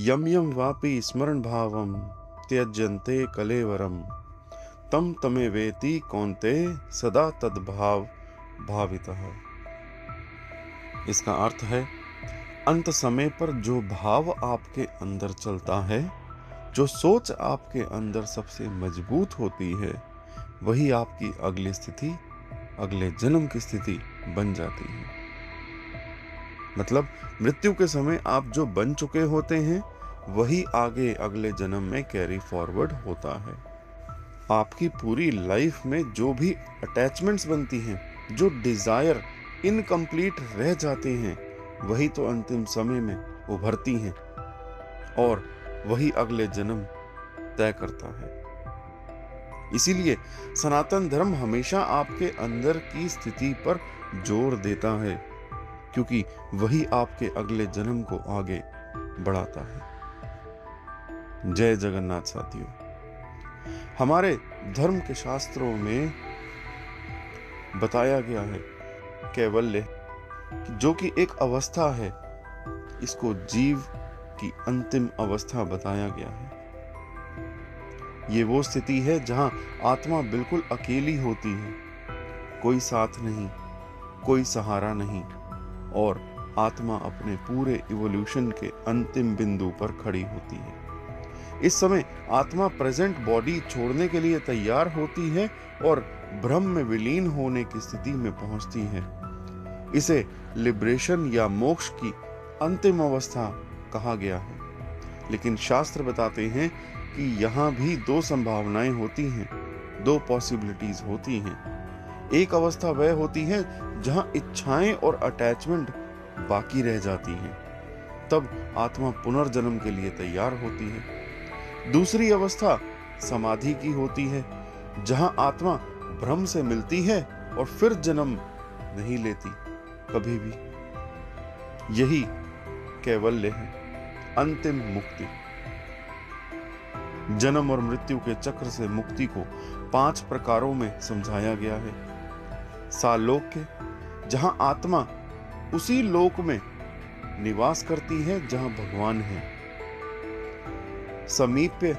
यम यम वापि स्मरण भावम त्यजन्ते कलेवरम तम तमे वेति कौन्ते सदा तद्भाव भावितः। इसका अर्थ है, अंत समय पर जो भाव आपके अंदर चलता है, जो सोच आपके अंदर सबसे मजबूत होती है, वही आपकी अगली स्थिति, अगले जन्म की स्थिति बन जाती है। मतलब मृत्यु के समय आप जो बन चुके होते हैं, वही आगे अगले जन्म में कैरी फॉरवर्ड होता है। आपकी पूरी लाइफ में जो भी अटैचमेंट्स बनती हैं, जो डिजायर इनकम्प्लीट रह जाते हैं, वही तो अंतिम समय में उभरती हैं और वही अगले जन्म तय करता है। इसीलिए सनातन धर्म हमेशा आपके अंदर की स्थिति पर जोर देता है, क्योंकि वही आपके अगले जन्म को आगे बढ़ाता है। जय जगन्नाथ साथियों। हमारे धर्म के शास्त्रों में बताया गया है कैवल्य, जो कि एक अवस्था है, इसको जीव की अंतिम अवस्था बताया गया है। ये वो स्थिति है जहां आत्मा बिल्कुल अकेली होती है, कोई साथ नहीं, कोई सहारा नहीं, और आत्मा अपने पूरे इवोल्यूशन के अंतिम बिंदु पर खड़ी होती है। इस समय आत्मा प्रेजेंट बॉडी छोड़ने के लिए तैयार होती है और ब्रह्म में विलीन होने की स्थिति में पहुंचती है। इसे लिबरेशन या मोक्ष की अंतिम अवस्था कहा गया है। लेकिन शास्त्र बताते हैं कि यहाँ भी दो संभावनाएं होती हैं, दो पॉसिबिलिटीज होती हैं। एक अवस्था वह होती है जहां इच्छाएं और अटैचमेंट बाकी रह जाती हैं, तब आत्मा पुनर्जन्म के लिए तैयार होती है। दूसरी अवस्था समाधि की होती है, जहां आत्मा ब्रह्म से मिलती है और फिर जन्म नहीं लेती कभी भी। यही कैवल्य है, अंतिम मुक्ति। जन्म और मृत्यु के चक्र से मुक्ति को 5 प्रकारों में समझाया गया है। सालोक्य, जहां आत्मा उसी लोक में निवास करती है जहां भगवान है। समीप्य,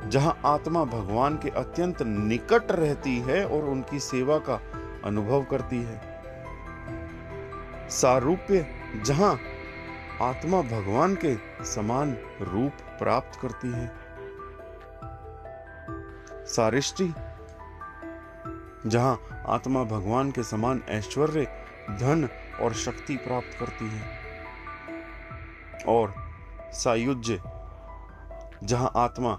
जहां आत्मा भगवान के अत्यंत निकट रहती है और उनकी सेवा का अनुभव करती है। सारूप्य, जहां आत्मा भगवान के समान रूप प्राप्त करती है। सारिष्टि, जहां आत्मा भगवान के समान ऐश्वर्य, धन और शक्ति प्राप्त करती है। और सायुज्य, जहां आत्मा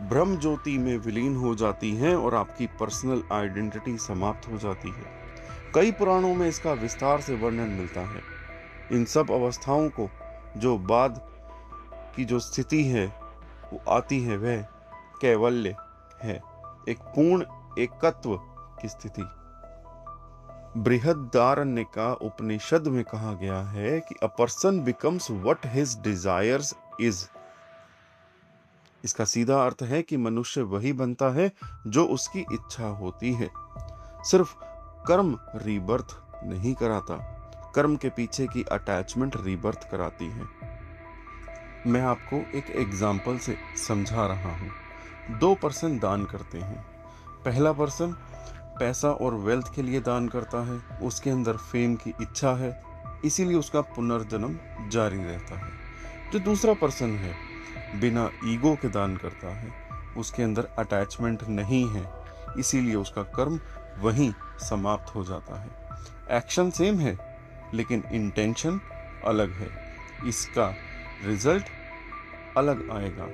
ब्रह्म ज्योति में विलीन हो जाती है और आपकी पर्सनल आइडेंटिटी समाप्त हो जाती है। कई पुराणों में इसका विस्तार से वर्णन मिलता है। इन सब अवस्थाओं को जो बाद की जो स्थिति है वो आती है, वह कैवल्य है, एक पूर्ण एकत्व की स्थिति। बृहदारण्यका उपनिषद में कहा गया है कि a person becomes what his desires is. इसका सीधा अर्थ है कि मनुष्य वही बनता है जो उसकी इच्छा होती है। सिर्फ कर्म रीबर्थ नहीं कराता, कर्म के पीछे की अटैचमेंट रीबर्थ कराती है। मैं आपको एक एग्जाम्पल से समझा रहा हूं। 2 पर्सन दान करते हैं। पहला पर्सन पैसा और वेल्थ के लिए दान करता है, उसके अंदर फेम की इच्छा है, इसीलिए उसका पुनर्जन्म जारी रहता है। जो दूसरा पर्सन है, बिना ईगो के दान करता है, उसके अंदर अटैचमेंट नहीं है, इसीलिए उसका कर्म वहीं समाप्त हो जाता है। एक्शन सेम है लेकिन इंटेंशन अलग है, इसका रिजल्ट अलग आएगा।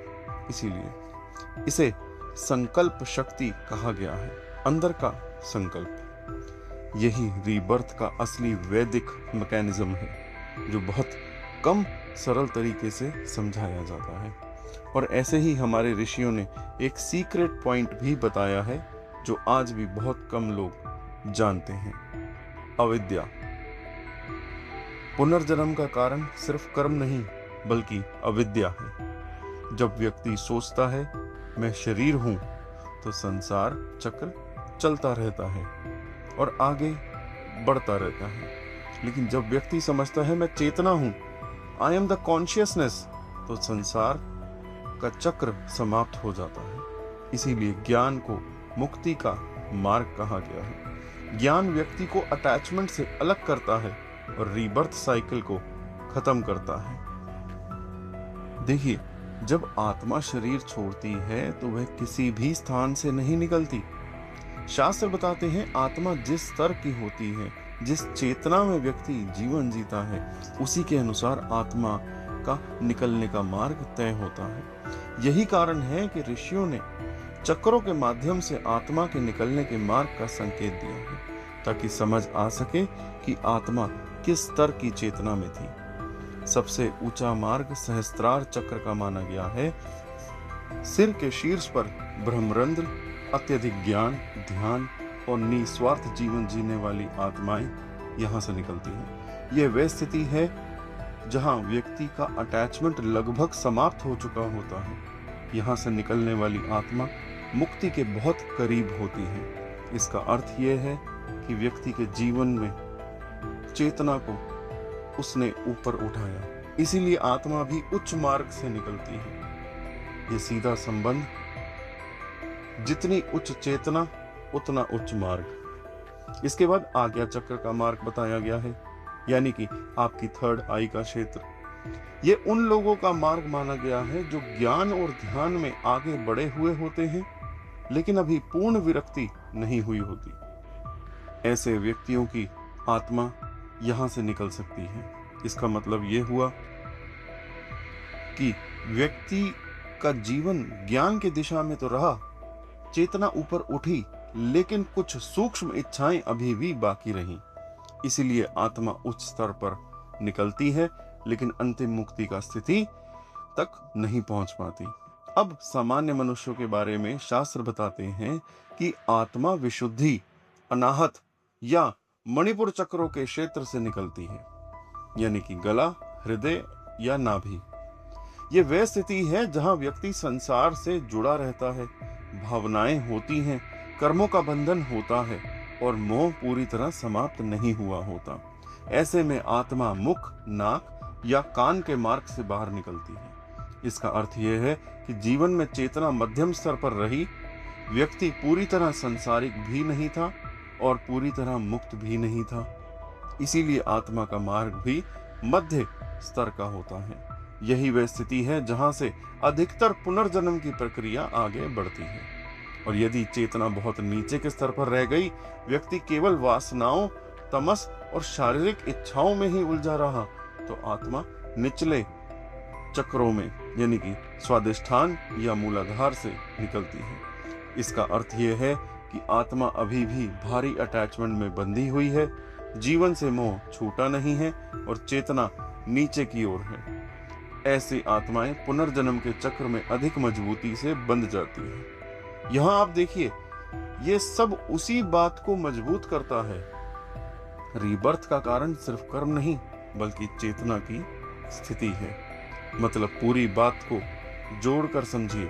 इसीलिए इसे संकल्प शक्ति कहा गया है, अंदर का संकल्प। यही रीबर्थ का असली वैदिक मैकेनिज्म है, जो बहुत कम सरल तरीके से समझाया जाता है। और ऐसे ही हमारे ऋषियों ने एक सीक्रेट पॉइंट भी बताया है, जो आज भी बहुत कम लोग जानते हैं। अविद्या। पुनर्जन्म का कारण सिर्फ कर्म नहीं बल्कि अविद्या है। जब व्यक्ति सोचता है मैं शरीर हूं, तो संसार चक्र चलता रहता है और आगे बढ़ता रहता है। लेकिन जब व्यक्ति समझता है मैं चेतना हूं, आई एम द कॉन्शियसनेस, तो संसार का चक्र समाप्त हो जाता है। इसीलिए ज्ञान को मुक्ति का मार्ग कहा गया है। ज्ञान व्यक्ति को अटैचमेंट से अलग करता है और रीबर्थ साइकिल को खत्म करता है। देखिए, जब आत्मा शरीर छोड़ती है तो वह किसी भी स्थान से नहीं निकलती। शास्त्र बताते हैं आत्मा जिस स्तर की होती है, जिस चेतना में व्यक्ति जीवन जीता है, उसी के अनुसार आत्मा का निकलने का मार्ग तय होता है। यही कारण है कि ऋषियों ने चक्रों के माध्यम से आत्मा के निकलने के मार्ग का संकेत दिया है, ताकि समझ आ सके कि आत्मा किस स्तर की चेतना में थी। सबसे ऊंचा मार्ग सहस्त्रार चक्र का माना गया है। सिर के शीर्ष पर ब्रह्मरंध्र अत्यधिक ज्ञान, ध्यान और निस्वार्थ जीवन जीने वाली आत्माएं यहाँ से निकलती हैं। यह वह स्थिति है जहाँ व्यक्ति का अटैचमेंट लगभग समाप्त हो चुका होता है। यहाँ से निकलने वाली आत्मा मुक्ति के बहुत करीब होती है। इसका अर्थ यह है कि व्यक्ति के जीवन में चेतना को उसने ऊपर उठाया, इसीलिए आत्मा भी उच्च मार्ग से निकलती है। ये सीधा संबंध, जितनी उच्च चेतना उतना उच्च मार्ग। इसके बाद आज्ञा चक्र का मार्ग बताया गया है, यानी कि आपकी थर्ड आई का क्षेत्र। ये उन लोगों का मार्ग माना गया है जो ज्ञान और ध्यान में आगे बढ़े हुए होते हैं, लेकिन अभी पूर्ण विरक्ति नहीं हुई होती। ऐसे व्यक्तियों की आत्मा यहां से निकल सकती है। इसका मतलब ये हुआ कि व्यक्ति का जीवन ज्ञान की दिशा में तो रहा, चेतना ऊपर उठी, लेकिन कुछ सूक्ष्म इच्छाएं अभी भी बाकी रहीं। इसीलिए आत्मा उच्च स्तर पर निकलती है, लेकिन अंतिम मुक्ति का स्थिति तक नहीं पहुंच पाती। अब सामान्य मनुष्यों के बारे में शास्त्र बताते हैं कि आत्मा विशुद्धि, अनाहत या मणिपुर चक्रों के क्षेत्र से निकलती है, यानी कि गला, हृदय या नाभि। ये वह स्थिति है जहां व्यक्ति संसार से जुड़ा रहता है, भावनाएं होती हैं, कर्मों का बंधन होता है और मोह पूरी तरह समाप्त नहीं हुआ होता। ऐसे में आत्मा मुख, नाक या कान के मार्ग से बाहर निकलती है। इसका अर्थ यह है कि जीवन में चेतना मध्यम स्तर पर रही, व्यक्ति पूरी तरह सांसारिक भी नहीं था और पूरी तरह मुक्त भी नहीं था। इसीलिए आत्मा का मार्ग भी मध्य स्तर का होता है। यही वह स्थिति है जहां से अधिकतर पुनर्जन्म की प्रक्रिया आगे बढ़ती है। और यदि चेतना बहुत नीचे के स्तर पर रह गई, व्यक्ति केवल वासनाओं, तमस और शारीरिक इच्छाओं में ही उलझा रहा, तो आत्मा निचले चक्रों में, यानी कि स्वादिष्ठान या मूलाधार से निकलती है। इसका अर्थ यह है कि आत्मा अभी भी भारी अटैचमेंट में बंधी हुई है, जीवन से मोह छूटा नहीं है और चेतना नीचे की ओर है। ऐसी आत्माएं पुनर्जन्म के चक्र में अधिक मजबूती से बंध जाती हैं। यहाँ आप देखिए, ये सब उसी बात को मजबूत करता है। रीबर्थ का कारण सिर्फ कर्म नहीं, बल्कि चेतना की स्थिति है। मतलब पूरी बात को जोड़कर समझिए,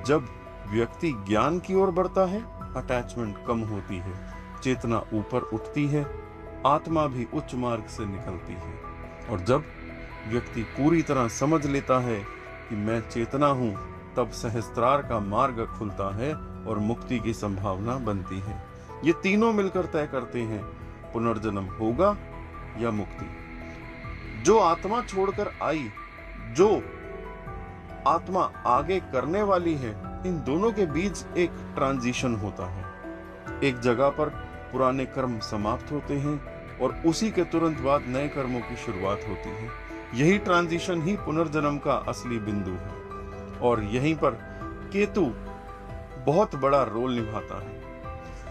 जब व्यक्ति ज्ञान की ओर बढ़ता है, अटैचमेंट कम होती है, चेतना ऊपर उठती है, आत्मा भी उच्च मार्ग से निकलती है। और जब व्यक्ति पूरी तरह समझ लेता है कि मैं चेतना हूं, तब सहस्त्रार का मार्ग खुलता है और मुक्ति की संभावना बनती है। ये तीनों मिलकर तय करते हैं पुनर्जन्म होगा या मुक्ति। जो आत्मा छोड़कर आई, जो आत्मा आगे करने वाली है, इन दोनों के बीच एक ट्रांजिशन होता है। एक जगह पर पुराने कर्म समाप्त होते हैं और उसी के तुरंत बाद नए कर्मों की शुरुआत होती है। यही ट्रांजिशन ही पुनर्जन्म का असली बिंदु है। और यहीं पर केतु बहुत बड़ा रोल निभाता है।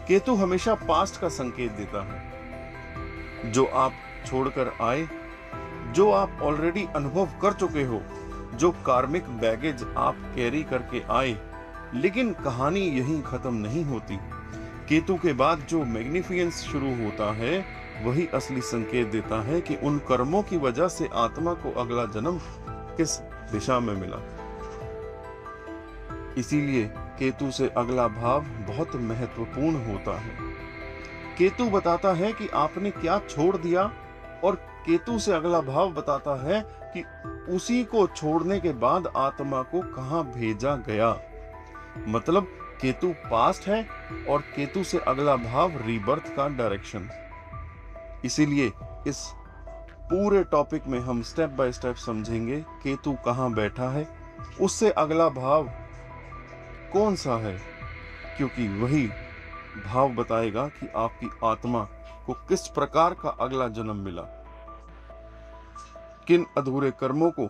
केतु हमेशा पास्ट का संकेत देता है। जो आप छोड़कर आए, जो आप ऑलरेडी अनुभव कर चुके हो, जो कार्मिक बैगेज आप कैरी करके आए, लेकिन कहानी यहीं खत्म नहीं होती। केतु के बाद जो मैग्निफिसेंस शुरू होता है, वही असली संकेत देता है कि उन कर्मों की वजह से आत्मा को अगला जन्म किस दिशा में मिला। इसीलिए केतु से अगला भाव बहुत महत्वपूर्ण होता है। केतु बताता है कि आपने क्या छोड़ दिया और केतु से अगला भाव बताता है कि उसी को छोड़ने के बाद आत्मा को कहां भेजा गया। मतलब केतु पास्ट है और केतु से अगला भाव रीबर्थ का डायरेक्शन। इसीलिए इस पूरे टॉपिक में हम स्टेप बाय स्टेप समझेंगे केतु कहां बैठा है, उससे अगला भाव कौन सा है, क्योंकि वही भाव बताएगा कि आपकी आत्मा को किस प्रकार का अगला जन्म मिला, किन अधूरे कर्मों को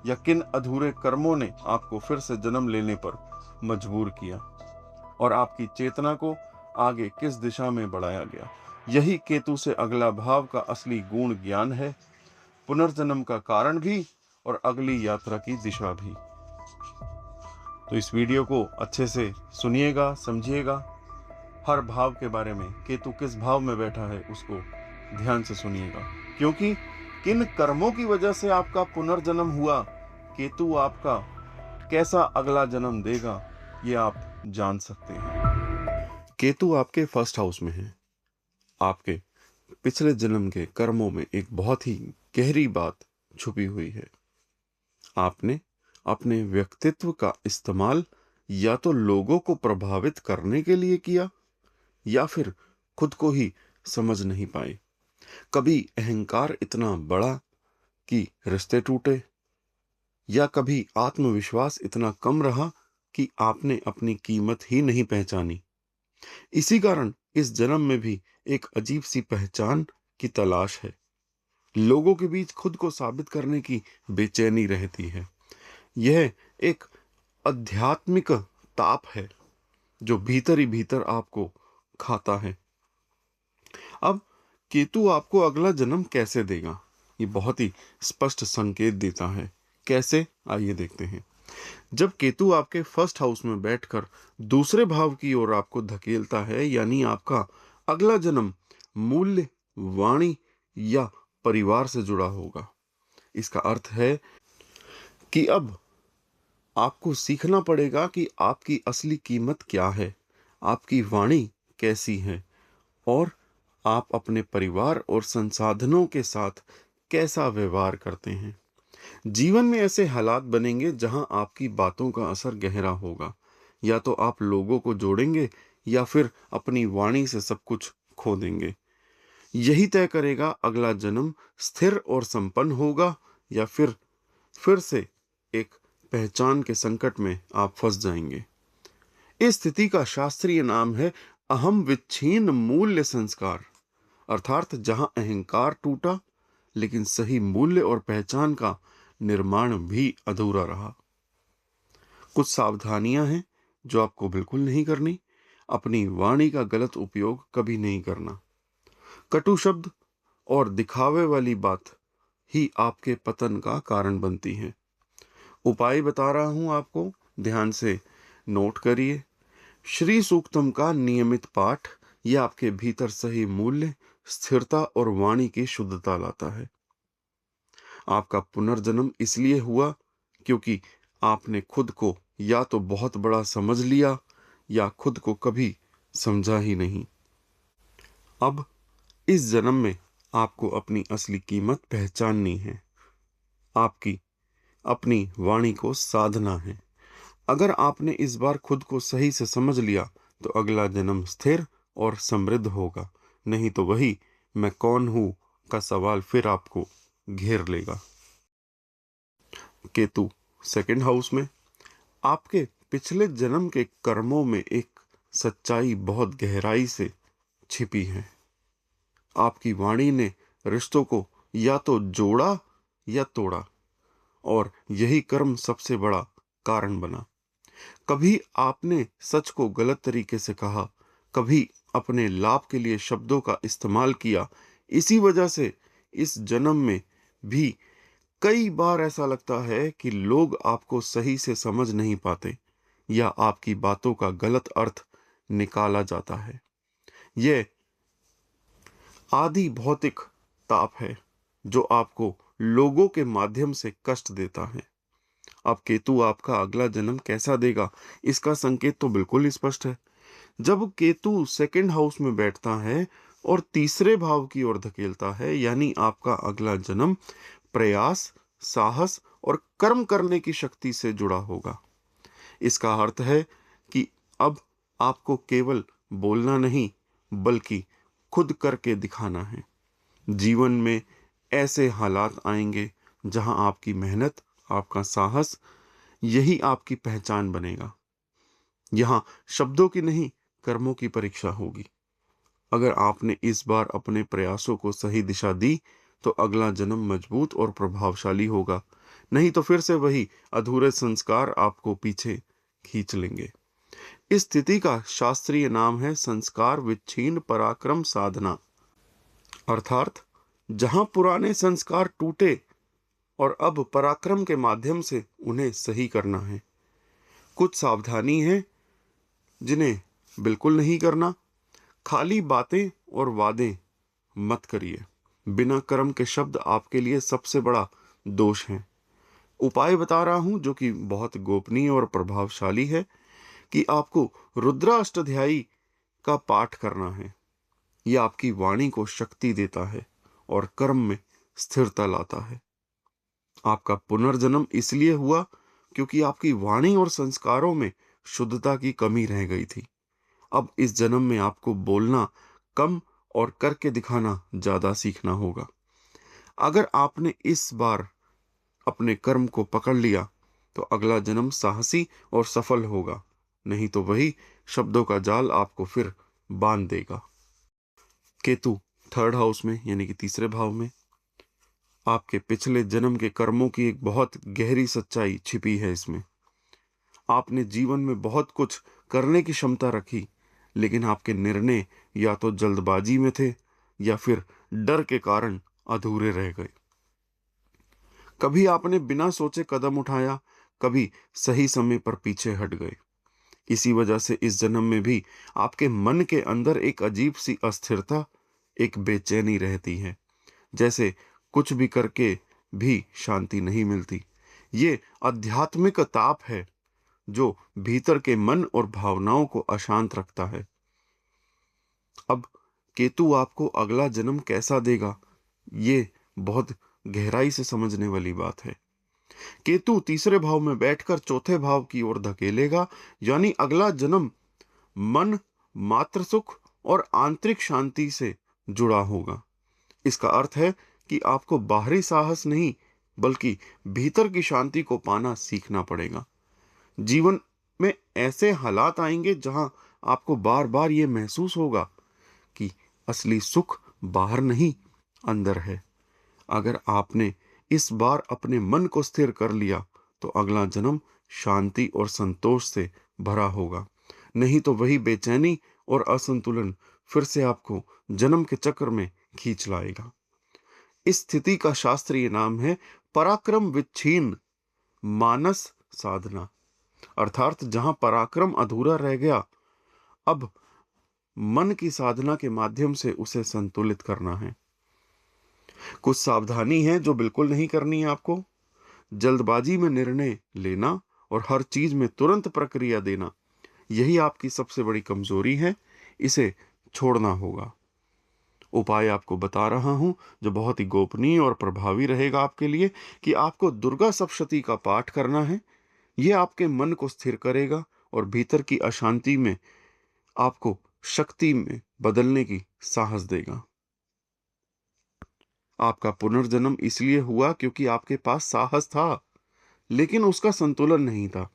या किन अधूरे कर्मों ने आपको फिर से जन्म लेने पर मजबूर किया और आपकी चेतना को आगे किस दिशा में बढ़ाया गया। यही केतु से अगला भाव का असली गुण ज्ञान है, पुनर्जन्म का कारण भी और अगली यात्रा की दिशा भी। तो इस वीडियो को अच्छे से सुनिएगा, समझिएगा। हर भाव के बारे में, केतु किस भाव में बैठा है उसको ध्यान से सुनिएगा, क्योंकि किन कर्मों की वजह से आपका पुनर्जन्म हुआ, केतु आपका कैसा अगला जन्म देगा, ये आप जान सकते हैं। केतु आपके फर्स्ट हाउस में है। आपके पिछले जन्म के कर्मों में एक बहुत ही गहरी बात छुपी हुई है। आपने अपने व्यक्तित्व का इस्तेमाल या तो लोगों को प्रभावित करने के लिए किया या फिर खुद को ही समझ नहीं पाए। कभी अहंकार इतना बड़ा कि रिश्ते टूटे, या कभी आत्मविश्वास इतना कम रहा कि आपने अपनी कीमत ही नहीं पहचानी। इसी कारण इस जन्म में भी एक अजीब सी पहचान की तलाश है। लोगों के बीच खुद को साबित करने की बेचैनी रहती है। यह एक आध्यात्मिक ताप है जो भीतर ही भीतर आपको खाता है। अब केतु आपको अगला जन्म कैसे देगा, ये बहुत ही स्पष्ट संकेत देता है। कैसे, आइए देखते हैं। जब केतु आपके फर्स्ट हाउस में बैठकर दूसरे भाव की ओर आपको धकेलता है, यानी आपका अगला जन्म मूल्य, वाणी या परिवार से जुड़ा होगा। इसका अर्थ है कि अब आपको सीखना पड़ेगा कि आपकी असली कीमत क्या है, आपकी वाणी कैसी है और आप अपने परिवार और संसाधनों के साथ कैसा व्यवहार करते हैं। जीवन में ऐसे हालात बनेंगे जहां आपकी बातों का असर गहरा होगा। या तो आप लोगों को जोड़ेंगे या फिर अपनी वाणी से सब कुछ खो देंगे। यही तय करेगा अगला जन्म स्थिर और संपन्न होगा या फिर से एक पहचान के संकट में आप फंस जाएंगे। इस स्थिति का शास्त्रीय नाम है अहम विच्छिन्न मूल्य संस्कार, अर्थात जहां अहंकार टूटा लेकिन सही मूल्य और पहचान का निर्माण भी अधूरा रहा। कुछ सावधानियां हैं जो आपको बिल्कुल नहीं करनी। अपनी वाणी का गलत उपयोग कभी नहीं करना। कटु शब्द और दिखावे वाली बात ही आपके पतन का कारण बनती है। उपाय बता रहा हूं आपको, ध्यान से नोट करिए। श्री सूक्तम का नियमित पाठ, यह आपके भीतर सही मूल्य, स्थिरता और वाणी की शुद्धता लाता है। आपका पुनर्जन्म इसलिए हुआ क्योंकि आपने खुद को या तो बहुत बड़ा समझ लिया या खुद को कभी समझा ही नहीं। अब इस जन्म में आपको अपनी असली कीमत पहचाननी है। आपकी अपनी वाणी को साधना है। अगर आपने इस बार खुद को सही से समझ लिया तो अगला जन्म स्थिर और समृद्ध होगा। नहीं तो वही मैं कौन हूं का सवाल फिर आपको घेर लेगा। केतु सेकंड हाउस में, आपके पिछले जन्म के कर्मों में एक सच्चाई बहुत गहराई से छिपी है। आपकी वाणी ने रिश्तों को या तो जोड़ा या तोड़ा और यही कर्म सबसे बड़ा कारण बना। कभी आपने सच को गलत तरीके से कहा, कभी अपने लाभ के लिए शब्दों का इस्तेमाल किया। इसी वजह से इस जन्म में भी कई बार ऐसा लगता है कि लोग आपको सही से समझ नहीं पाते या आपकी बातों का गलत अर्थ निकाला जाता है। यह आदि भौतिक ताप है जो आपको लोगों के माध्यम से कष्ट देता है। अब केतु आपका अगला जन्म कैसा देगा, इसका संकेत तो बिल्कुल स्पष्ट है। जब केतु सेकंड हाउस में बैठता है और तीसरे भाव की ओर धकेलता है, यानी आपका अगला जन्म प्रयास, साहस और कर्म करने की शक्ति से जुड़ा होगा। इसका अर्थ है कि अब आपको केवल बोलना नहीं, बल्कि खुद करके दिखाना है। जीवन में ऐसे हालात आएंगे जहां आपकी मेहनत, आपका साहस, यही आपकी पहचान बनेगा। यहाँ शब्दों की नहीं, कर्मों की परीक्षा होगी। अगर आपने इस बार अपने प्रयासों को सही दिशा दी, तो अगला जन्म मजबूत और प्रभावशाली होगा। नहीं तो फिर से वही अधूरे संस्कार आपको पीछे खींच लेंगे। इस स्थिति का शास्त्रीय नाम है संस्कार विच्छिन्न पराक्रम साधना। अर्थात जहां पुराने संस्कार टूटे और अब पराक्रम के माध्यम से उन्हें सही करना है। कुछ सावधानी है जिन्हें बिल्कुल नहीं करना। खाली बातें और वादे मत करिए। बिना कर्म के शब्द आपके लिए सबसे बड़ा दोष है। उपाय बता रहा हूं जो कि बहुत गोपनीय और प्रभावशाली है, कि आपको रुद्राष्टध्यायी का पाठ करना है। यह आपकी वाणी को शक्ति देता है और कर्म में स्थिरता लाता है। आपका पुनर्जन्म इसलिए हुआ क्योंकि आपकी वाणी और संस्कारों में शुद्धता की कमी रह गई थी। अब इस जन्म में आपको बोलना कम और करके दिखाना ज्यादा सीखना होगा। अगर आपने इस बार अपने कर्म को पकड़ लिया, तो अगला जन्म साहसी और सफल होगा। नहीं तो वही शब्दों का जाल आपको फिर बांध देगा। केतु थर्ड हाउस में, यानी कि तीसरे भाव में। आपके पिछले जन्म के कर्मों की एक बहुत गहरी सच्चाई छिपी है इसमें। आपने जीवन में बहुत कुछ करने की क्षमता रखी, लेकिन आपके निर्णय या तो जल्दबाजी में थे या फिर डर के कारण अधूरे रह गए। कभी आपने बिना सोचे कदम उठाया, कभी सही समय पर पीछे हट गए। इसी वजह से इस जन्म में भी आपके मन के अंदर एक अजीब सी अस्थिरता, एक बेचैनी रहती है, जैसे कुछ भी करके भी शांति नहीं मिलती। ये आध्यात्मिक ताप है जो भीतर के मन और भावनाओं को अशांत रखता है। अब केतु आपको अगला जन्म कैसा देगा, ये बहुत गहराई से समझने वाली बात है। केतु तीसरे भाव में बैठकर चौथे भाव की ओर धकेलेगा, यानी अगला जन्म मन, मात्र सुख और आंतरिक शांति से जुड़ा होगा। इसका अर्थ है कि आपको बाहरी साहस नहीं, बल्कि भीतर की शांति को पाना सीखना पड़ेगा। जीवन में ऐसे हालात आएंगे जहां आपको बार बार ये महसूस होगा कि असली सुख बाहर नहीं, अंदर है। अगर आपने इस बार अपने मन को स्थिर कर लिया, तो अगला जन्म शांति और संतोष से भरा होगा। नहीं तो वही बेचैनी और असंतुलन फिर से आपको जन्म के चक्र में खींच लाएगा। इस स्थिति का शास्त्रीय नाम है पराक्रम विच्छिन्न मानस साधना। अर्थात जहां पराक्रम अधूरा रह गया, अब मन की साधना के माध्यम से उसे संतुलित करना है। कुछ सावधानी है जो बिल्कुल नहीं करनी है आपको। जल्दबाजी में निर्णय लेना और हर चीज में तुरंत प्रक्रिया देना, यही आपकी सबसे बड़ी कमजोरी है। इसे छोड़ना होगा। उपाय आपको बता रहा हूं जो बहुत ही गोपनीय और प्रभावी रहेगा आपके लिए, कि आपको दुर्गा सप्तशती का पाठ करना है। यह आपके मन को स्थिर करेगा और भीतर की अशांति में आपको शक्ति में बदलने की साहस देगा। आपका पुनर्जन्म इसलिए हुआ क्योंकि आपके पास साहस था, लेकिन उसका संतुलन नहीं था।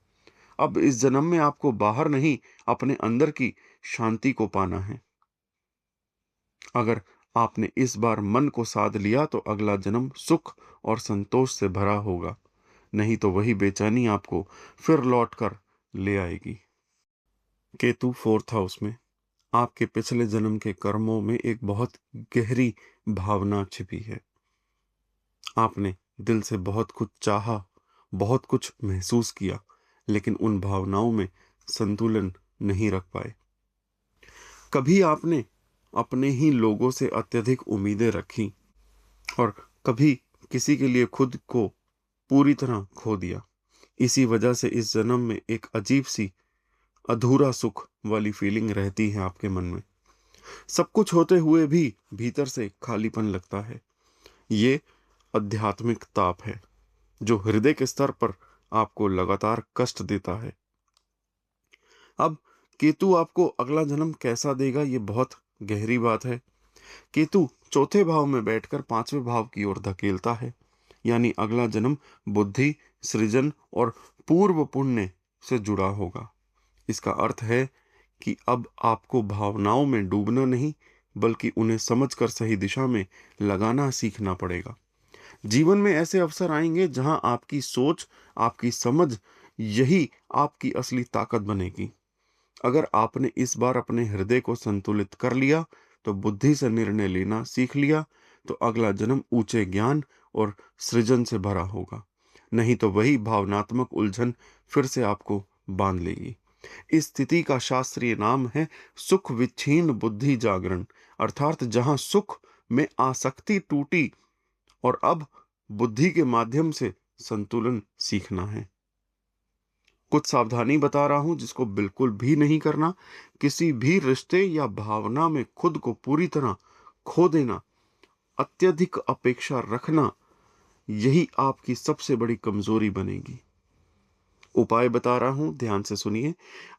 अब इस जन्म में आपको बाहर नहीं, अपने अंदर की शांति को पाना है। अगर आपने इस बार मन को साध लिया, तो अगला जन्म सुख और संतोष से भरा होगा। नहीं तो वही बेचैनी आपको फिर लौट कर ले आएगी। केतु फोर्थ हाउस में। आपके पिछले जन्म के कर्मों में एक बहुत गहरी भावना छिपी है। आपने दिल से बहुत कुछ चाहा, बहुत कुछ महसूस किया, लेकिन उन भावनाओं में संतुलन नहीं रख पाए। कभी आपने अपने ही लोगों से अत्यधिक उम्मीदें रखी और कभी किसी के लिए खुद को पूरी तरह खो दिया। इसी वजह से इस जन्म में एक अजीब सी अधूरा सुख वाली फीलिंग रहती है आपके मन में। सब कुछ होते हुए भी भीतर से खालीपन लगता है। ये आध्यात्मिक ताप है जो हृदय के स्तर पर आपको लगातार कष्ट देता है। अब केतु आपको अगला जन्म कैसा देगा, ये बहुत गहरी बात है। केतु चौथे भाव में बैठकर पांचवें भाव की ओर धकेलता है, यानी अगला जन्म बुद्धि, सृजन और पूर्व पुण्य से जुड़ा होगा। इसका अर्थ है कि अब आपको भावनाओं में डूबना नहीं, बल्कि उन्हें समझकर सही दिशा में लगाना सीखना पड़ेगा। जीवन में ऐसे अवसर आएंगे जहां आपकी सोच, आपकी समझ, यही आपकी असली ताकत बनेगी। अगर आपने इस बार अपने हृदय को संतुलित कर लिया, तो बुद्धि से निर्णय लेना सीख लिया, तो अगला जन्म ऊंचे ज्ञान और सृजन से भरा होगा। नहीं तो वही भावनात्मक उलझन फिर से आपको बांध लेगी। इस स्थिति का शास्त्रीय नाम है सुख विच्छिन्न बुद्धि जागरण, अर्थात जहां सुख में आसक्ति टूटी और अब बुद्धि के माध्यम से संतुलन सीखना है। कुछ सावधानी बता रहा हूं जिसको बिल्कुल भी नहीं करना। किसी भी रिश्ते या भावना में खुद को पूरी तरह खो देना, अत्यधिक अपेक्षा रखना, यही आपकी सबसे बड़ी कमजोरी बनेगी। उपाय बता रहा हूं, ध्यान से सुनिए।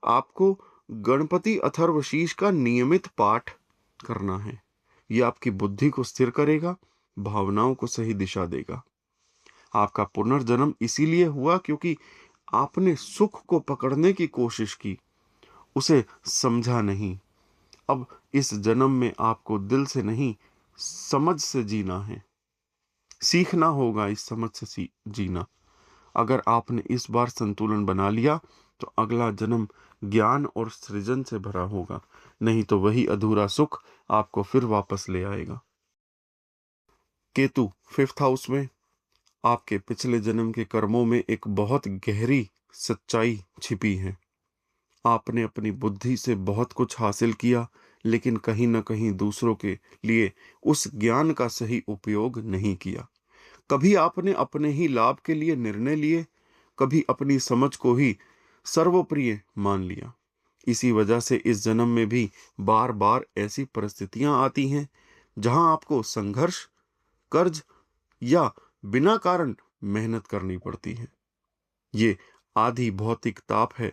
आपको गणपति अथर्वशीष का नियमित पाठ करना है। यह आपकी बुद्धि को स्थिर करेगा, भावनाओं को सही दिशा देगा। आपका पुनर्जन्म इसीलिए हुआ क्योंकि आपने सुख को पकड़ने की कोशिश की, उसे समझा नहीं। अब इस जन्म में आपको दिल से नहीं, समझ से जीना है। सीखना होगा इस समझ से जीना। अगर आपने इस बार संतुलन बना लिया, तो अगला जन्म ज्ञान और सृजन से भरा होगा। नहीं तो वही अधूरा सुख आपको फिर वापस ले आएगा। केतु 5th हाउस में आपके पिछले जन्म के कर्मों में एक बहुत गहरी सच्चाई छिपी है। आपने अपनी बुद्धि से बहुत कुछ हासिल किया, लेकिन कहीं न कहीं दूसरों के लिए उस ज्ञान का सही उपयोग नहीं किया। कभी आपने अपने ही लाभ के लिए निर्णय लिए, कभी अपनी समझ को ही सर्वप्रिय मान लिया। इसी वजह से इस जन्म में भी बार बार ऐसी परिस्थितियां आती हैं जहां आपको संघर्ष, कर्ज या बिना कारण मेहनत करनी पड़ती है। ये आधी भौतिक ताप है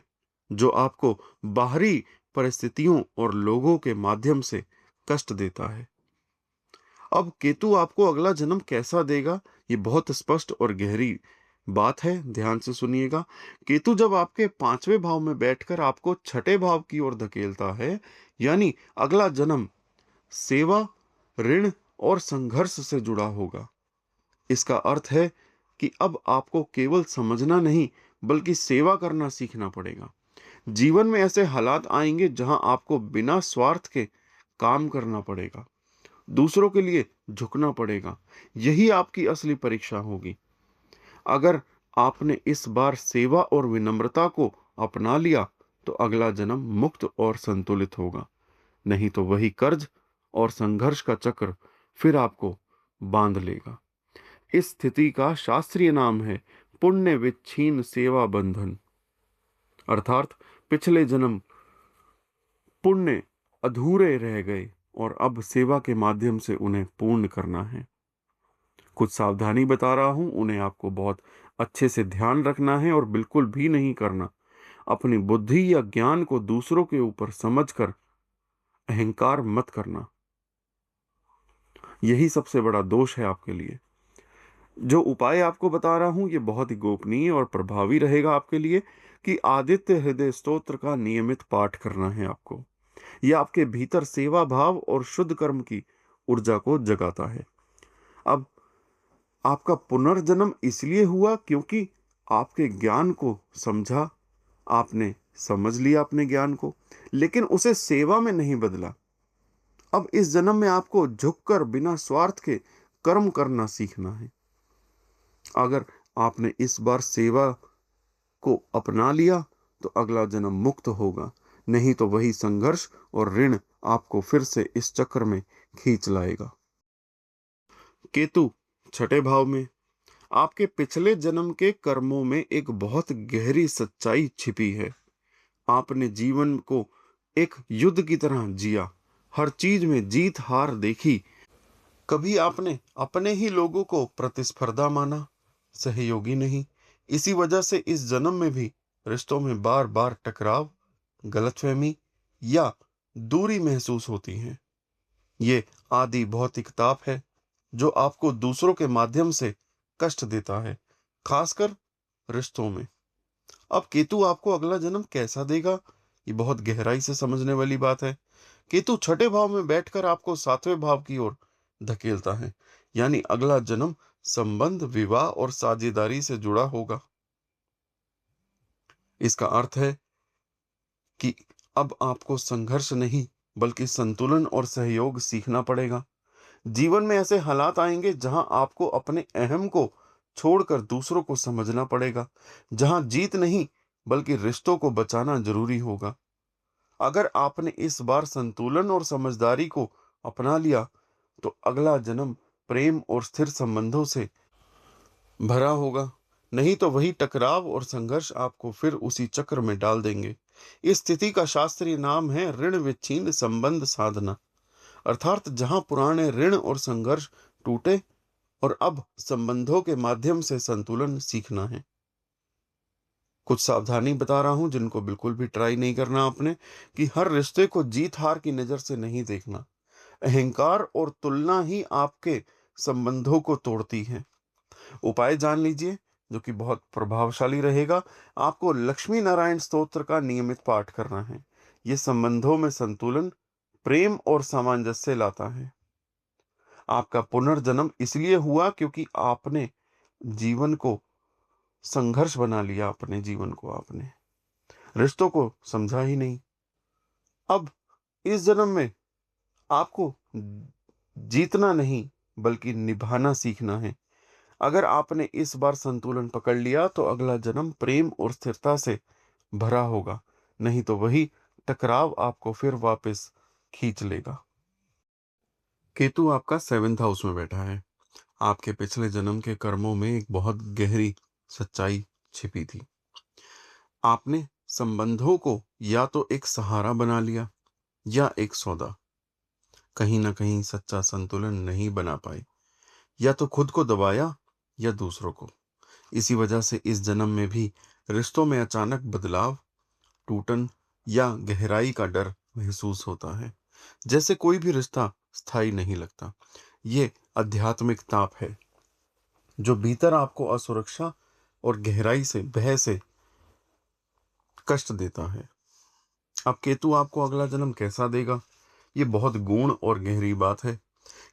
जो आपको बाहरी परिस्थितियों और लोगों के माध्यम से कष्ट देता है। अब केतु आपको अगला जन्म कैसा देगा, ये बहुत स्पष्ट और गहरी बात है, ध्यान से सुनिएगा। केतु जब आपके 5वें भाव में बैठकर आपको छठे भाव की ओर धकेलता है, यानी अगला जन्म सेवा, ऋण और संघर्ष से जुड़ा होगा। इसका अर्थ है कि अब आपको केवल समझना नहीं, बल्कि सेवा करना सीखना पड़ेगा। जीवन में ऐसे हालात आएंगे जहां आपको बिना स्वार्थ के काम करना पड़ेगा, दूसरों के लिए झुकना पड़ेगा। यही आपकी असली परीक्षा होगी। अगर आपने इस बार सेवा और विनम्रता को अपना लिया, तो अगला जन्म मुक्त और संतुलित होगा। नहीं तो वही कर्ज और संघर्ष का चक्र फिर आपको बांध लेगा। इस स्थिति का शास्त्रीय नाम है पुण्य विच्छिन्न सेवा बंधन, अर्थात पिछले जन्म पुण्य अधूरे रह गए और अब सेवा के माध्यम से उन्हें पूर्ण करना है। कुछ सावधानी बता रहा हूं, उन्हें आपको बहुत अच्छे से ध्यान रखना है और बिल्कुल भी नहीं करना। अपनी बुद्धि या ज्ञान को दूसरों के ऊपर समझकर अहंकार मत करना। यही सबसे बड़ा दोष है आपके लिए। जो उपाय आपको बता रहा हूं, ये बहुत ही गोपनीय और प्रभावी रहेगा आपके लिए, कि आदित्य हृदय स्तोत्र का नियमित पाठ करना है आपको। यह आपके भीतर सेवा भाव और शुद्ध कर्म की ऊर्जा को जगाता है। अब आपका पुनर्जन्म इसलिए हुआ क्योंकि आपके ज्ञान को समझा, आपने समझ लिया अपने ज्ञान को, लेकिन उसे सेवा में नहीं बदला। अब इस जन्म में आपको झुककर बिना स्वार्थ के कर्म करना सीखना है। अगर आपने इस बार सेवा को अपना लिया, तो अगला जन्म मुक्त होगा। नहीं तो वही संघर्ष और ऋण आपको फिर से इस चक्र में खींच लाएगा। केतु छठे भाव में आपके पिछले जन्म के कर्मों में एक बहुत गहरी सच्चाई छिपी है। आपने जीवन को एक युद्ध की तरह जिया, हर चीज में जीत हार देखी। कभी आपने अपने ही लोगों को प्रतिस्पर्धा माना, सहयोगी नहीं। इसी वजह से इस जन्म में भी रिश्तों में बार बार टकराव, गलतफहमी या दूरी महसूस होती है। ये आदि भौतिक ताप है जो आपको दूसरों के माध्यम से कष्ट देता है, खासकर रिश्तों में। अब केतु आपको अगला जन्म कैसा देगा, ये बहुत गहराई से समझने वाली बात है। केतु छठे भाव में बैठकर आपको सातवें भाव की ओर धकेलता है, यानी अगला जन्म संबंध, विवाह और साझेदारी से जुड़ा होगा। इसका अर्थ है कि अब आपको संघर्ष नहीं बल्कि संतुलन और सहयोग सीखना पड़ेगा। जीवन में ऐसे हालात आएंगे जहां आपको अपने अहम को छोड़कर दूसरों को समझना पड़ेगा, जहां जीत नहीं बल्कि रिश्तों को बचाना जरूरी होगा। अगर आपने इस बार संतुलन और समझदारी को अपना लिया तो अगला जन्म प्रेम और स्थिर संबंधों से भरा होगा। नहीं तो वही टकराव और संघर्ष आपको फिर उसी चक्र में डाल देंगे। इस स्थिति का शास्त्रीय नाम है ऋण विच्छिन्न संबंध साधना, अर्थात जहां पुराने ऋण और संघर्ष टूटे और अब संबंधों के माध्यम से संतुलन सीखना है। कुछ सावधानी बता रहा हूं जिनको बिल्कुल भी ट्राई नहीं करना आपने, कि हर रिश्ते को जीत हार की नजर से नहीं देखना। अहंकार और तुलना ही आपके संबंधों को तोड़ती है। उपाय जान लीजिए जो कि बहुत प्रभावशाली रहेगा। आपको लक्ष्मी नारायण स्तोत्र का नियमित पाठ करना है। यह संबंधों में संतुलन, प्रेम और सामंजस्य लाता है। आपका पुनर्जन्म इसलिए हुआ क्योंकि आपने जीवन को संघर्ष बना लिया, अपने जीवन को आपने रिश्तों को समझा ही नहीं। अब इस जन्म में आपको जीतना नहीं बल्कि निभाना सीखना है। अगर आपने इस बार संतुलन पकड़ लिया तो अगला जन्म प्रेम और स्थिरता से भरा होगा। नहीं तो वही टकराव आपको फिर वापस खींच लेगा। केतु आपका 7th हाउस में बैठा है। आपके पिछले जन्म के कर्मों में एक बहुत गहरी सच्चाई छिपी थी। आपने संबंधों को या तो एक सहारा बना लिया या एक सौदा। कहीं ना कहीं सच्चा संतुलन नहीं बना पाए, या तो खुद को दबाया या दूसरों को। इसी वजह से इस जन्म में भी रिश्तों में अचानक बदलाव, टूटन या गहराई का डर महसूस होता है। जैसे कोई भी रिश्ता स्थायी नहीं लगता। ये आध्यात्मिक ताप है जो भीतर आपको असुरक्षा और गहराई से, भय से कष्ट देता है। अब केतु आपको अगला जन्म कैसा देगा, ये बहुत गूढ़ और गहरी बात है।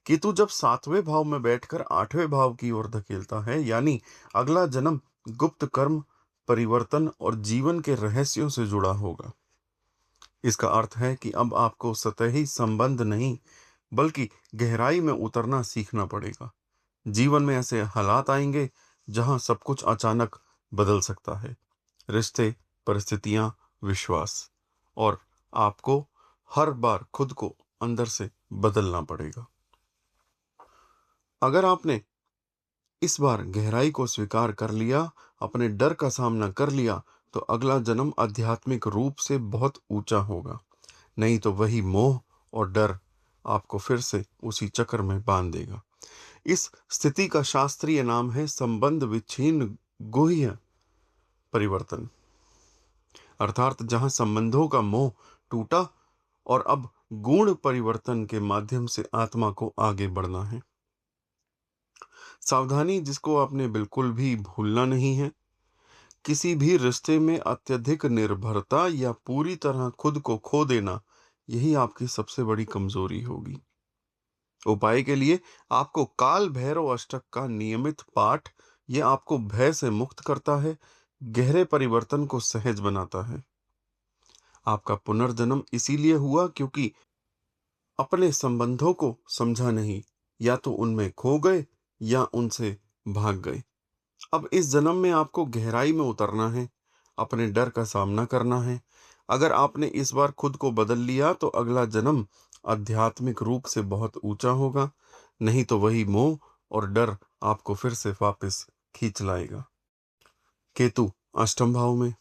केतु जब 7वें भाव में बैठकर 8वें भाव की ओर धकेलता है, यानी अगला जन्म गुप्त कर्म, परिवर्तन और जीवन के रहस्यों से जुड़ा होगा। इसका अर्थ है कि अब आपको सतही संबंध नहीं बल्कि गहराई में उतरना सीखना पड़ेगा। जीवन में ऐसे हालात आएंगे जहां सब कुछ अचानक बदल सकता है, रिश्ते, परिस्थितियां, विश्वास, और आपको हर बार खुद को अंदर से बदलना पड़ेगा। अगर आपने इस बार गहराई को स्वीकार कर लिया, अपने डर का सामना कर लिया, तो अगला जन्म आध्यात्मिक रूप से बहुत ऊंचा होगा। नहीं तो वही मोह और डर आपको फिर से उसी चक्र में बांध देगा। इस स्थिति का शास्त्रीय नाम है संबंध विच्छिन्न गुह्य परिवर्तन, अर्थात जहां संबंधों का मोह टूटा और अब गूढ़ परिवर्तन के माध्यम से आत्मा को आगे बढ़ना है। सावधानी जिसको आपने बिल्कुल भी भूलना नहीं है। किसी भी रिश्ते में अत्यधिक निर्भरता या पूरी तरह खुद को खो देना, यही आपकी सबसे बड़ी कमजोरी होगी। उपाय के लिए आपको काल भैरव अष्टक का नियमित पाठ, यह आपको भय से मुक्त करता है, गहरे परिवर्तन को सहज बनाता है। आपका पुनर्जन्म इसीलिए हुआ क्योंकि अपने संबंधों को समझा नहीं, या तो उनमें खो गए या उनसे भाग गए। अब इस जन्म में आपको गहराई में उतरना है, अपने डर का सामना करना है। अगर आपने इस बार खुद को बदल लिया तो अगला जन्म आध्यात्मिक रूप से बहुत ऊंचा होगा। नहीं तो वही मोह और डर आपको फिर से वापस खींच लाएगा। केतु 8वें भाव में।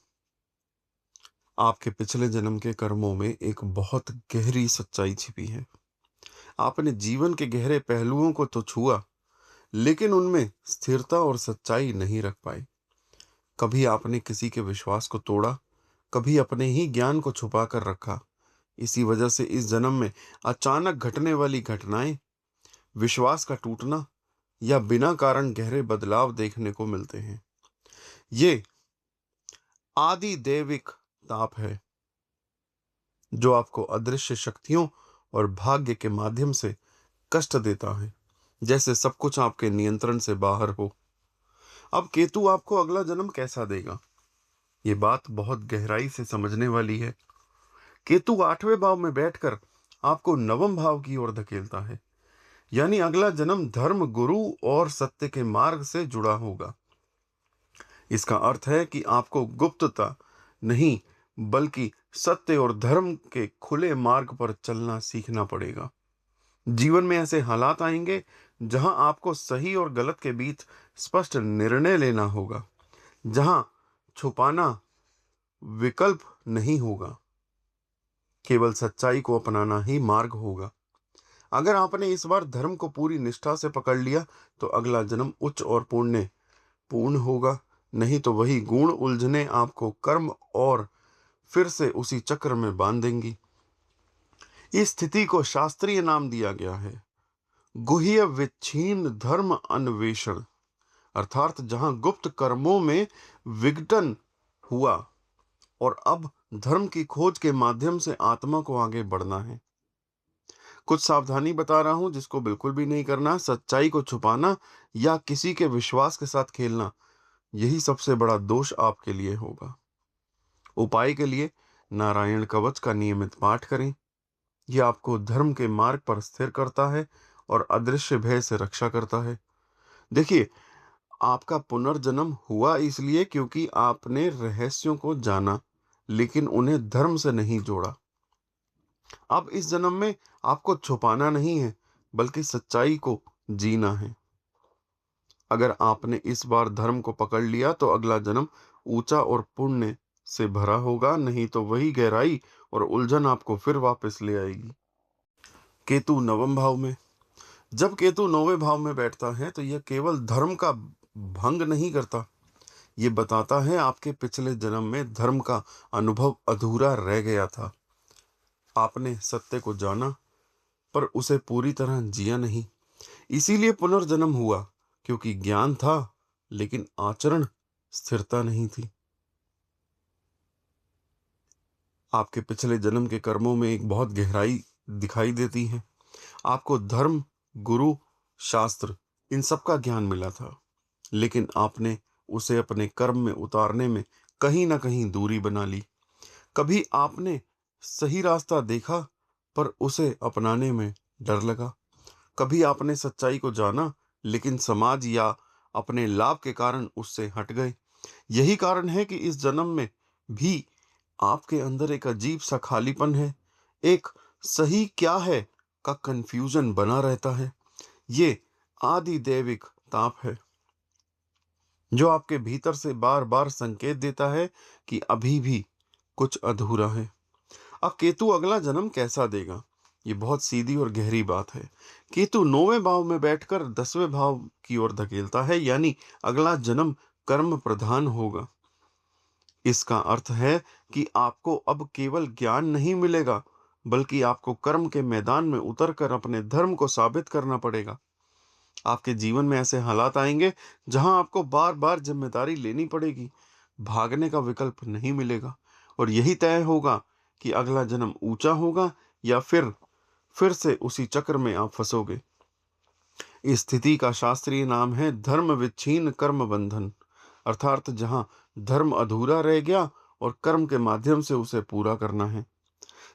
आपके पिछले जन्म के कर्मों में एक बहुत गहरी सच्चाई छिपी है। आपने जीवन के गहरे पहलुओं को तो छुआ, लेकिन उनमें स्थिरता और सच्चाई नहीं रख पाए। कभी आपने किसी के विश्वास को तोड़ा, कभी अपने ही ज्ञान को छुपा कर रखा। इसी वजह से इस जन्म में अचानक घटने वाली घटनाएं, विश्वास का टूटना या बिना कारण गहरे बदलाव देखने को मिलते हैं। ये आदि दैविक ताप है जो आपको अदृश्य शक्तियों और भाग्य के माध्यम से कष्ट देता है, जैसे सब कुछ आपके नियंत्रण से बाहर हो। अब केतु आपको अगला जन्म कैसा देगा, ये बात बहुत गहराई से समझने वाली है। केतु 8वें भाव में बैठकर आपको नवम भाव की ओर धकेलता है, यानी अगला जन्म धर्म, गुरु और सत्य के मार्ग से जुड़ा होगा। इसका अर्थ है कि आपको गुप्तता नहीं, बल्कि सत्य और धर्म के खुले मार्ग पर चलना सीखना पड़ेगा। जीवन में ऐसे हालात आएंगे जहां आपको सही और गलत के बीच स्पष्ट निर्णय लेना होगा, जहां छुपाना विकल्प नहीं होगा, केवल सच्चाई को अपनाना ही मार्ग होगा। अगर आपने इस बार धर्म को पूरी निष्ठा से पकड़ लिया तो अगला जन्म उच्च और पुण्य पूर्ण होगा, नहीं तो वही गुण उलझने आपको कर्म और फिर से उसी चक्र में बांध देंगी। इस स्थिति को शास्त्रीय नाम दिया गया है गुह्य विच्छिन्न धर्म अन्वेषण, अर्थात जहां गुप्त कर्मों में विघटन हुआ और अब धर्म की खोज के माध्यम से आत्मा को आगे बढ़ना है। कुछ सावधानी बता रहा हूं जिसको बिल्कुल भी नहीं करना। सच्चाई को छुपाना या किसी के विश्वास के साथ खेलना, यही सबसे बड़ा दोष आपके लिए होगा। उपाय के लिए नारायण कवच का नियमित पाठ करें। यह आपको धर्म के मार्ग पर स्थिर करता है और अदृश्य भय से रक्षा करता है। देखिए, आपका पुनर्जन्म हुआ इसलिए क्योंकि आपने रहस्यों को जाना, लेकिन उन्हें धर्म से नहीं जोड़ा। अब इस जन्म में आपको छुपाना नहीं है, बल्कि सच्चाई को जीना है। अगर आपने इस बार धर्म को पकड़ लिया तो अगला जन्म ऊंचा और पुण्य से भरा होगा, नहीं तो वही गहराई और उलझन आपको फिर वापस ले आएगी। केतु नवम भाव में, जब केतु 9वें भाव में बैठता है तो यह केवल धर्म का भंग नहीं करता, ये बताता है आपके पिछले जन्म में धर्म का अनुभव अधूरा रह गया था। आपने सत्य को जाना पर उसे पूरी तरह जिया नहीं, इसीलिए पुनर्जन्म हुआ। क्योंकि ज्ञान था लेकिन आचरण स्थिरता नहीं थी। आपके पिछले जन्म के कर्मों में एक बहुत गहराई दिखाई देती है। आपको धर्म, गुरु, शास्त्र, इन सब का ज्ञान मिला था, लेकिन आपने उसे अपने कर्म में उतारने में कहीं ना कहीं दूरी बना ली। कभी आपने सही रास्ता देखा पर उसे अपनाने में डर लगा। कभी आपने सच्चाई को जाना लेकिन समाज या अपने लाभ के कारण उससे हट गए। यही कारण है कि इस जन्म में भी आपके अंदर एक अजीब सा खालीपन है। एक सही क्या है का कंफ्यूजन बना रहता है। ये आदि दैविक ताप है जो आपके भीतर से बार बार संकेत देता है कि अभी भी कुछ अधूरा है। अब केतु अगला जन्म कैसा देगा, ये बहुत सीधी और गहरी बात है। केतु 9वें भाव में बैठकर 10वें भाव की ओर धकेलता है, यानी अगला जन्म कर्म प्रधान होगा। इसका अर्थ है कि आपको अब केवल ज्ञान नहीं मिलेगा, बल्कि आपको कर्म के मैदान में उतरकर अपने धर्म को साबित करना पड़ेगा। आपके जीवन में ऐसे हालात आएंगे जहां आपको बार बार जिम्मेदारी लेनी पड़ेगी, भागने का विकल्प नहीं मिलेगा, और यही तय होगा कि अगला जन्म ऊंचा होगा या फिर से उसी चक्र में आप फंसोगे। इस स्थिति का शास्त्रीय नाम है धर्म विच्छिन्न कर्म बंधन, अर्थात जहां धर्म अधूरा रह गया और कर्म के माध्यम से उसे पूरा करना है।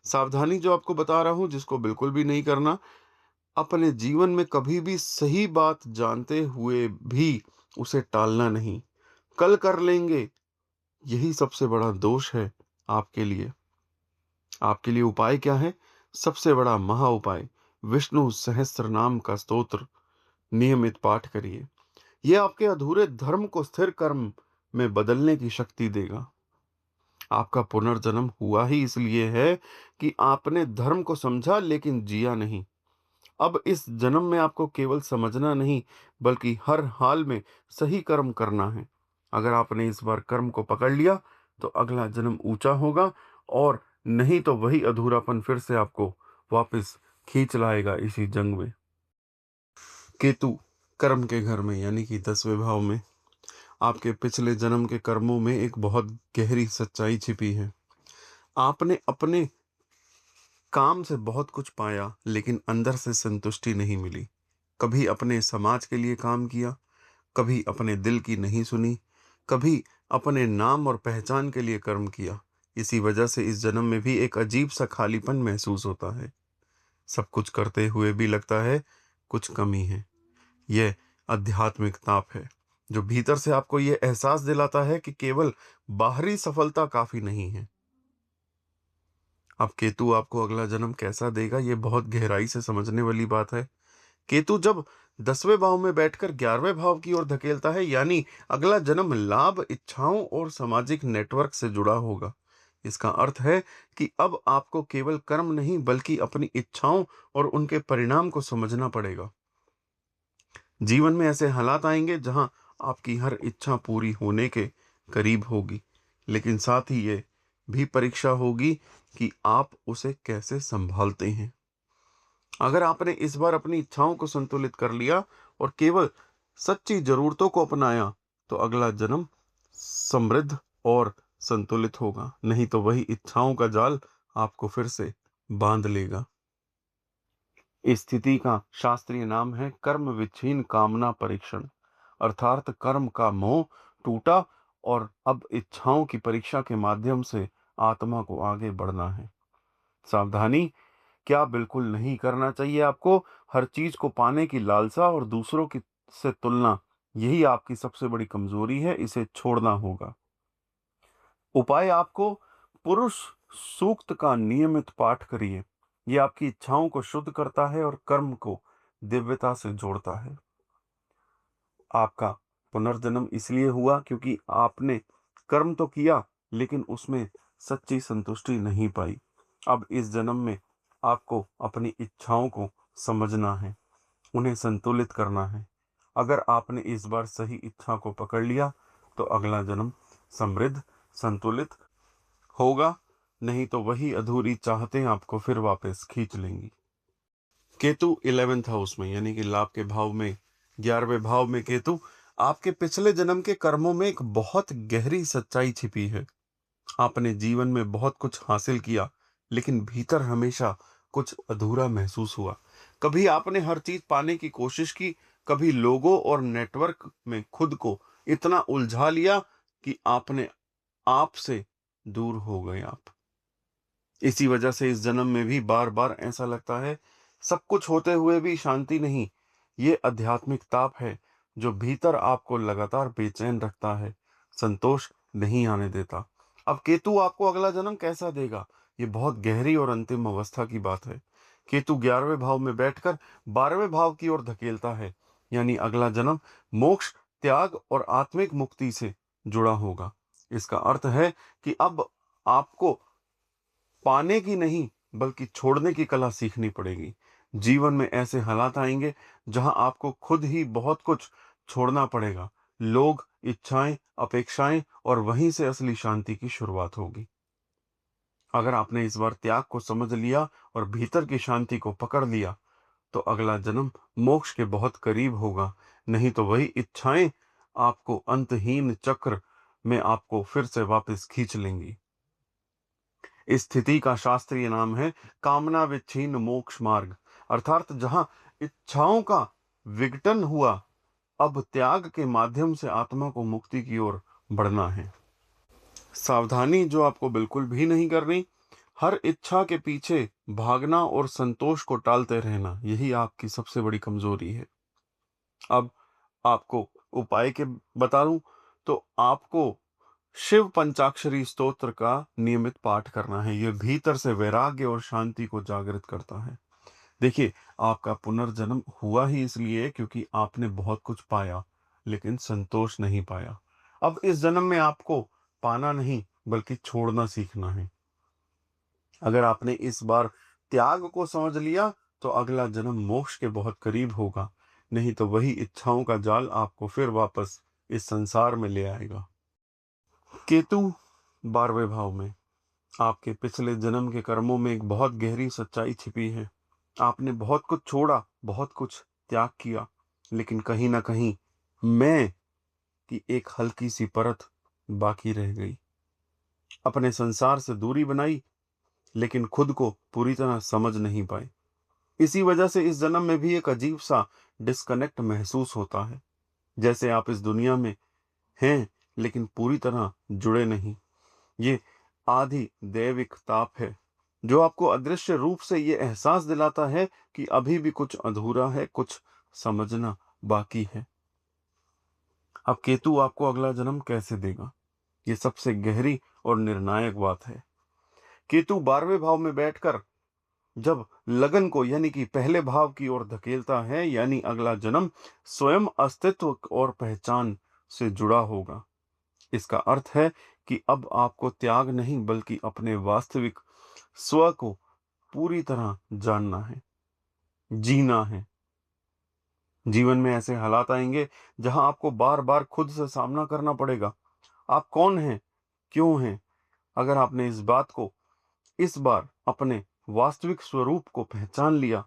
सावधानी जो आपको बता रहा हूं, जिसको बिल्कुल भी नहीं करना। अपने जीवन में कभी भी सही बात जानते हुए भी उसे टालना नहीं। कल कर लेंगे, यही सबसे बड़ा दोष है आपके लिए। आपके लिए उपाय क्या है? सबसे बड़ा महा उपाय, विष्णु सहस्त्र नाम का स्तोत्र नियमित पाठ करिए। यह आपके अधूरे धर्म को स्थिर कर्म में बदलने की शक्ति देगा। आपका पुनर्जन्म हुआ ही इसलिए है कि आपने धर्म को समझा लेकिन जिया नहीं। अब इस जन्म में आपको केवल समझना नहीं, बल्कि हर हाल में सही कर्म करना है। अगर आपने इस बार कर्म को पकड़ लिया, तो अगला जन्म ऊंचा होगा, और नहीं तो वही अधूरापन फिर से आपको वापस खींच लाएगा इसी जंग में। केतु कर्म के घर में यानी कि 10वें भाव में आपके पिछले जन्म के कर्मों में एक बहुत गहरी सच्चाई छिपी है। आपने अपने काम से बहुत कुछ पाया, लेकिन अंदर से संतुष्टि नहीं मिली। कभी अपने समाज के लिए काम किया, कभी अपने दिल की नहीं सुनी, कभी अपने नाम और पहचान के लिए कर्म किया। इसी वजह से इस जन्म में भी एक अजीब सा खालीपन महसूस होता है। सब कुछ करते हुए भी लगता है कुछ कमी है। यह आध्यात्मिक ताप है, जो भीतर से आपको यह एहसास दिलाता है कि केवल बाहरी सफलता काफी नहीं है। अब केतु आपको अगला जन्म कैसा देगा, यह बहुत गहराई से समझने वाली बात है। केतु जब 10वें भाव में बैठकर 11वें भाव की ओर धकेलता है, यानी अगला जन्म लाभ, इच्छाओं और सामाजिक नेटवर्क से जुड़ा होगा। इसका अर्थ है कि अब आपको केवल कर्म नहीं, बल्कि अपनी इच्छाओं और उनके परिणाम को समझना पड़ेगा। जीवन में ऐसे हालात आएंगे जहां आपकी हर इच्छा पूरी होने के करीब होगी, लेकिन साथ ही ये भी परीक्षा होगी कि आप उसे कैसे संभालते हैं। अगर आपने इस बार अपनी इच्छाओं को संतुलित कर लिया और केवल सच्ची जरूरतों को अपनाया, तो अगला जन्म समृद्ध और संतुलित होगा। नहीं तो वही इच्छाओं का जाल आपको फिर से बांध लेगा। इस स्थिति का शास्त्रीय नाम है कर्म विच्छिन्न कामना परीक्षण। अर्थात कर्म का मोह टूटा और अब इच्छाओं की परीक्षा के माध्यम से आत्मा को आगे बढ़ना है। सावधानी, क्या बिल्कुल नहीं करना चाहिए आपको? हर चीज को पाने की लालसा और दूसरों की से तुलना, यही आपकी सबसे बड़ी कमजोरी है। इसे छोड़ना होगा। उपाय आपको पुरुष सूक्त का नियमित पाठ करिए। यह आपकी इच्छाओं को शुद्ध करता है और कर्म को दिव्यता से जोड़ता है। आपका पुनर्जन्म इसलिए हुआ क्योंकि आपने कर्म तो किया, लेकिन उसमें सच्ची संतुष्टि नहीं पाई। अब इस जन्म में आपको अपनी इच्छाओं को समझना है, उन्हें संतुलित करना है। अगर आपने इस बार सही इच्छा को पकड़ लिया, तो अगला जन्म समृद्ध, संतुलित होगा। नहीं तो वही अधूरी चाहते आपको फिर वापस खींच लेंगी। केतु 11th हाउस में यानी कि लाभ के भाव में, 11वें भाव में केतु आपके पिछले जन्म के कर्मों में एक बहुत गहरी सच्चाई छिपी है। आपने जीवन में बहुत कुछ हासिल किया, लेकिन भीतर हमेशा कुछ अधूरा महसूस हुआ। कभी आपने हर चीज पाने की कोशिश की, कभी लोगों और नेटवर्क में खुद को इतना उलझा लिया कि आपने आप से दूर हो गए आप। इसी वजह से इस जन्म में भी बार बार ऐसा लगता है, सब कुछ होते हुए भी शांति नहीं। ये आध्यात्मिक ताप है, जो भीतर आपको लगातार बेचैन रखता है, संतोष नहीं आने देता। अब केतु आपको अगला जन्म कैसा देगा, ये बहुत गहरी और अंतिम अवस्था की बात है। केतु 11वें भाव में बैठकर 12वें भाव की ओर धकेलता है, यानी अगला जन्म मोक्ष, त्याग और आत्मिक मुक्ति से जुड़ा होगा। इसका अर्थ है कि अब आपको पाने की नहीं, बल्कि छोड़ने की कला सीखनी पड़ेगी। जीवन में ऐसे हालात आएंगे जहां आपको खुद ही बहुत कुछ छोड़ना पड़ेगा। लोग, इच्छाएं, अपेक्षाएं, और वहीं से असली शांति की शुरुआत होगी। अगर आपने इस बार त्याग को समझ लिया और भीतर की शांति को पकड़ लिया, तो अगला जन्म मोक्ष के बहुत करीब होगा। नहीं तो वही इच्छाएं आपको अंतहीन चक्र में आपको फिर से वापस खींच लेंगी। इस स्थिति का शास्त्रीय नाम है कामना विच्छिन्न मोक्ष मार्ग। अर्थात जहां इच्छाओं का विघटन हुआ, अब त्याग के माध्यम से आत्मा को मुक्ति की ओर बढ़ना है। सावधानी जो आपको बिल्कुल भी नहीं करनी, हर इच्छा के पीछे भागना और संतोष को टालते रहना, यही आपकी सबसे बड़ी कमजोरी है। अब आपको उपाय के बता दूं, तो आपको शिव पंचाक्षरी स्तोत्र का नियमित पाठ करना है। यह भीतर से वैराग्य और शांति को जागृत करता है। देखिए, आपका पुनर्जन्म हुआ ही इसलिए क्योंकि आपने बहुत कुछ पाया, लेकिन संतोष नहीं पाया। अब इस जन्म में आपको पाना नहीं, बल्कि छोड़ना सीखना है। अगर आपने इस बार त्याग को समझ लिया तो अगला जन्म मोक्ष के बहुत करीब होगा, नहीं तो वही इच्छाओं का जाल आपको फिर वापस इस संसार में ले आएगा। केतु 12वें भाव में, आपके पिछले जन्म के कर्मों में एक बहुत गहरी सच्चाई छिपी है। आपने बहुत कुछ छोड़ा, बहुत कुछ त्याग किया, लेकिन कहीं ना कहीं मैं की एक हल्की सी परत बाकी रह गई। अपने संसार से दूरी बनाई, लेकिन खुद को पूरी तरह समझ नहीं पाए। इसी वजह से इस जन्म में भी एक अजीब सा डिस्कनेक्ट महसूस होता है, जैसे आप इस दुनिया में हैं लेकिन पूरी तरह जुड़े नहीं। ये आधी दैविक ताप है जो आपको अदृश्य रूप से ये एहसास दिलाता है कि अभी भी कुछ अधूरा है, कुछ समझना बाकी है। अब केतु आपको अगला जन्म कैसे देगा, ये सबसे गहरी और निर्णायक बात है। केतु 12वें भाव में बैठकर जब लगन को यानी कि पहले भाव की ओर धकेलता है, यानी अगला जन्म स्वयं अस्तित्व और पहचान से जुड़ा होगा। इसका अर्थ है कि अब आपको त्याग नहीं बल्कि अपने वास्तविक स्व को पूरी तरह जानना है, जीना है। जीवन में ऐसे हालात आएंगे जहां आपको बार बार खुद से सामना करना पड़ेगा। आप कौन हैं, क्यों हैं। अगर आपने इस बार अपने वास्तविक स्वरूप को पहचान लिया,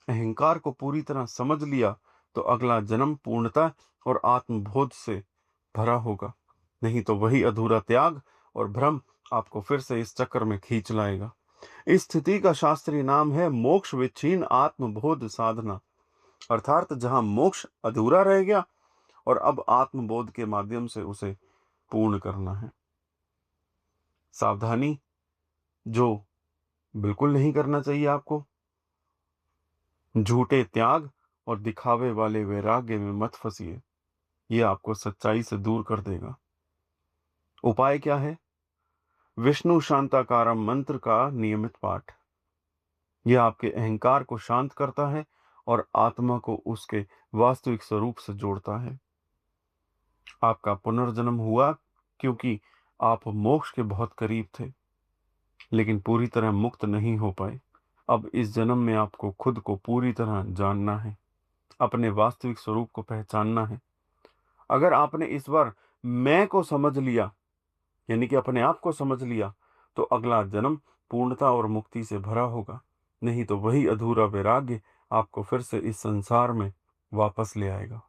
अहंकार को पूरी तरह समझ लिया, तो अगला जन्म पूर्णता और आत्मबोध से भरा होगा। नहीं तो वही अधूरा त्याग और भ्रम आपको फिर से इस चक्कर में खींच लाएगा। इस स्थिति का शास्त्रीय नाम है मोक्ष विच्छिन्न आत्मबोध साधना, अर्थात जहां मोक्ष अधूरा रह गया और अब आत्मबोध के माध्यम से उसे पूर्ण करना है। सावधानी जो बिल्कुल नहीं करना चाहिए आपको, झूठे त्याग और दिखावे वाले वैराग्य में मत फंसिए, ये आपको सच्चाई से दूर कर देगा। उपाय क्या है? विष्णु शांताकारम मंत्र का नियमित पाठ। यह आपके अहंकार को शांत करता है और आत्मा को उसके वास्तविक स्वरूप से जोड़ता है। आपका पुनर्जन्म हुआ क्योंकि आप मोक्ष के बहुत करीब थे, लेकिन पूरी तरह मुक्त नहीं हो पाए। अब इस जन्म में आपको खुद को पूरी तरह जानना है, अपने वास्तविक स्वरूप को पहचानना है। अगर आपने इस बार मैं को समझ लिया, यानी कि अपने आप को समझ लिया, तो अगला जन्म पूर्णता और मुक्ति से भरा होगा। नहीं तो वही अधूरा वैराग्य आपको फिर से इस संसार में वापस ले आएगा।